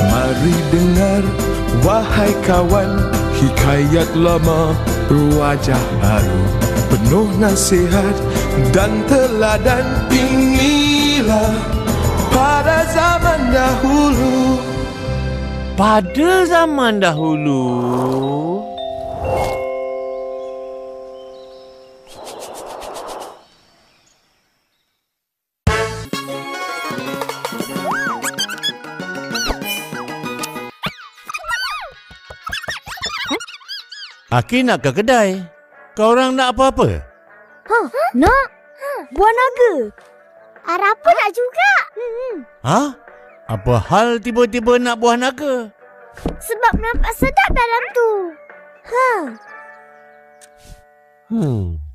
Mari dengar, wahai kawan, hikayat lama berwajah baru, penuh nasihat dan teladan. Inilah pada zaman dahulu. Pada zaman dahulu. Aki nak ke kedai. Kau orang nak apa-apa? Nak buah naga. Arapa nak juga. Ha? Apa hal tiba-tiba nak buah naga? Sebab nampak sedap dalam tu.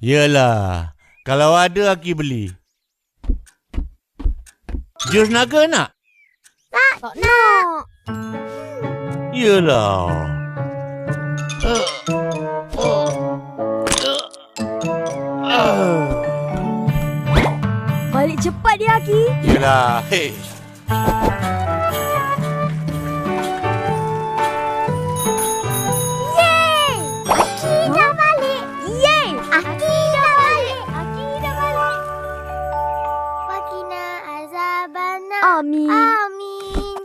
Yelah. Kalau ada Aki beli. Jus naga nak? Tak nak. Yelah. Balik cepat dia, Aki. Yelah. Hei. Yeay! Aki dah balik. Yeay! Aki dah balik. Aki dah balik. Wakina azabana. Amin. Amin.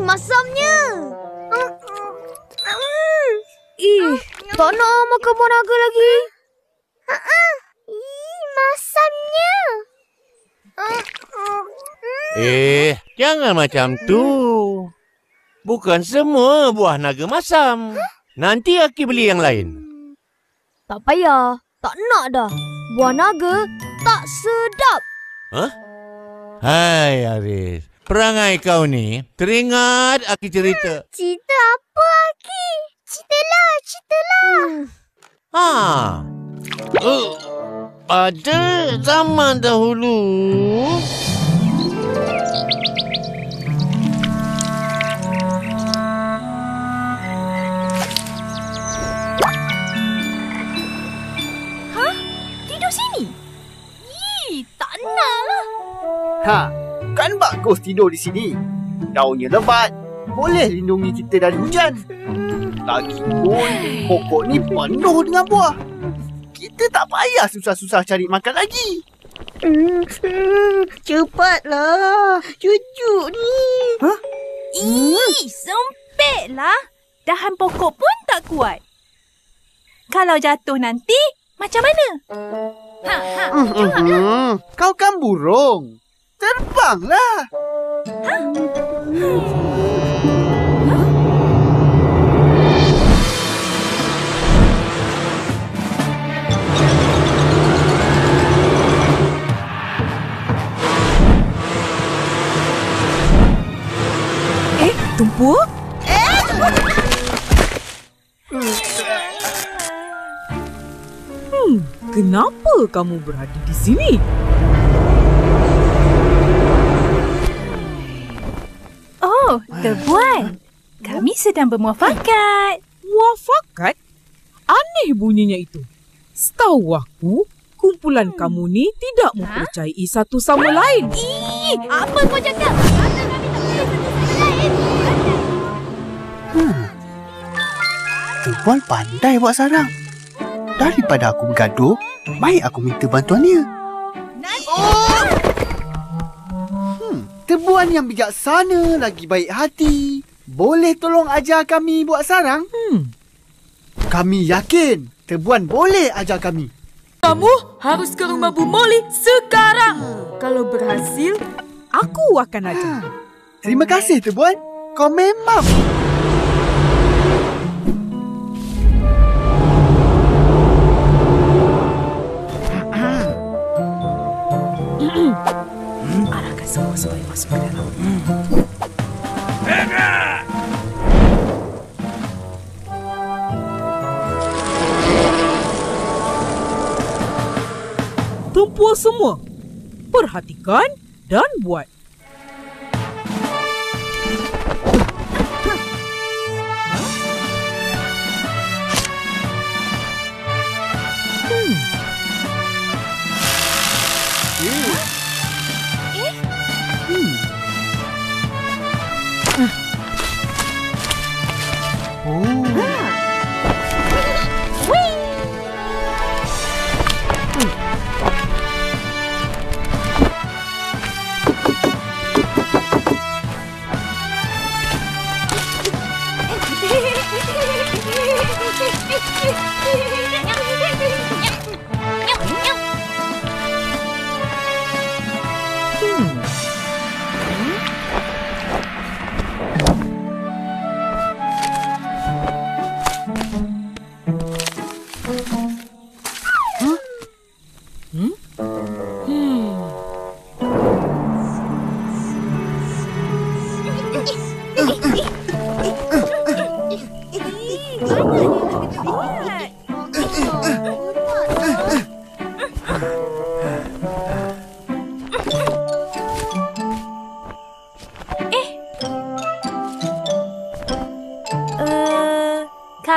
Masamnya. Tak nak makan buah naga lagi. Masamnya. Jangan macam tu. Bukan semua buah naga masam. Nanti Aki beli yang lain. Tak payah. Tak nak dah. Buah naga tak sedap. Hai Aris. Perangai kau ni teringat Aki cerita. Cerita apa, Aki? Ceritalah. Pada zaman dahulu. Tidur sini? Tak nak lah. Kan bagus tidur di sini. Daunnya lebat, boleh lindungi kita dari hujan. Lagipun pokok ni penuh dengan buah. Kita tak payah susah-susah cari makan lagi. Cepatlah, cucu ni. Sempitlah. Dahan pokok pun tak kuat. Kalau jatuh nanti, macam mana? Kau kan burung. Terbanglah. Tumpu? Kenapa kamu berada di sini? Oh, Tebuan. Kami sedang bermuafakat. Muafakat? Aneh bunyinya itu. Setahu aku, kumpulan kamu ni tidak mempercayai satu sama lain. Apa kau cakap? Kata kami tak percaya satu sama lain. Tebuan pandai buat sarang. Daripada aku bergaduh, baik aku minta bantuan dia. Tebuan yang bijaksana lagi baik hati. Boleh tolong ajar kami buat sarang? Kami yakin Tebuan boleh ajar kami. Kamu harus ke rumah Bu Molly sekarang. Kalau berhasil, aku akan ajar. Terima kasih Tebuan. Kau memang... Arahkan semua supaya masuk ke dalam. Tempua semua. Perhatikan dan buat.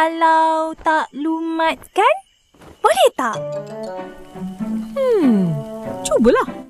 Kalau tak lumat kan? Boleh tak? Cubalah.